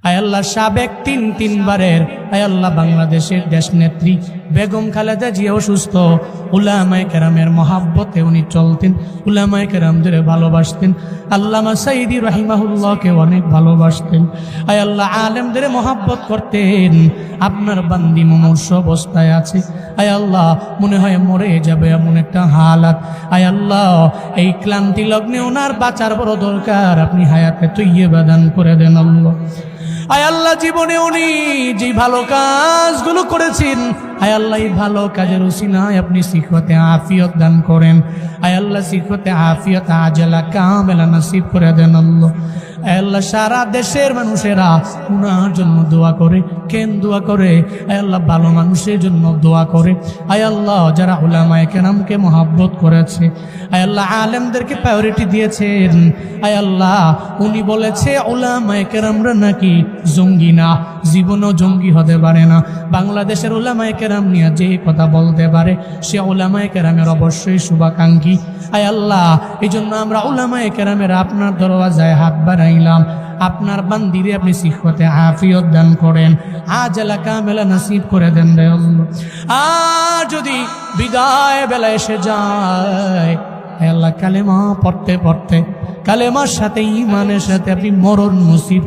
আয় আল্লাহ সাবেক তিনবারের আয় আল্লাহ বাংলাদেশের দেশ নেত্রী বেগম খালেদা জিয়া অসুস্থ, উলামায়ে কেরামের মহাব্বতে উনি চলতেন, উলামায়ে কেরামদের ভালোবাসতেন, আল্লামা সাইদি রাহিমাহুল্লাহকে অনেক ভালোবাসতেন। আয় আল্লাহ আলেমদের মহাব্বত করতেন। আপনার বান্দি মুমূর্ষ অবস্থায় আছে, আয় আল্লাহ মনে হয় মরে যাবে এমন একটা হালাত। আয় আল্লাহ এই ক্লান্তি লগ্নে ওনার বাঁচার বড় দরকার, আপনি হায়াতে তৈয়বা দান করে দেন আল্লাহ। আয় আল্লাহ জীবনে উনি যে ভালো কাজগুলো করেছেন, আয় আল্লাহ এই ভালো কাজের উসিলায় আপনি সিহতে আফিয়ত দান করেন। আয় আল্লাহ সিহতে আফিয়ত আজলা কামেলা নসিব করে দেন আল্লাহ। আয় আল্লাহ সারা দেশের মানুষেরা উনার জন্য দোয়া করে, কেন দোয়া করে? আয় আল্লাহ ভালো মানুষের জন্য দোয়া করে। আয় আল্লাহ যারা উলামায়ে কেরামকে মহাব্বত করেছে, আয় আল্লাহ আলেমদেরকে প্রায়োরিটি দিয়েছেন, আয় আল্লাহ উনি বলেছে উলামায়ে কেরামরা নাকি জঙ্গি না, জীবনও জঙ্গি হতে পারে না। বাংলাদেশের উলামায়ে কেরাম নিয়ে যে কথা বলতে পারে সে উলামায়ে কেরামের অবশ্যই শুভাকাঙ্ক্ষী। আয় আল্লাহ এই জন্য আমরা উলামায়ে কেরামের আপনার দরওয়াজায় হাত বাড়াইলাম। আপনার বান্দিরে আপনি সিহতে আফিয়ত দান করেন, আজলা কামেলা নসিব করে দেন রে আল্লাহ। আর যদি বিদায় বেলা এসে যায়, হে আল্লাহ কালেমা পড়তে পড়তে কালেমার সাথে ঈমানের সাথে আপনি মরণ নসিব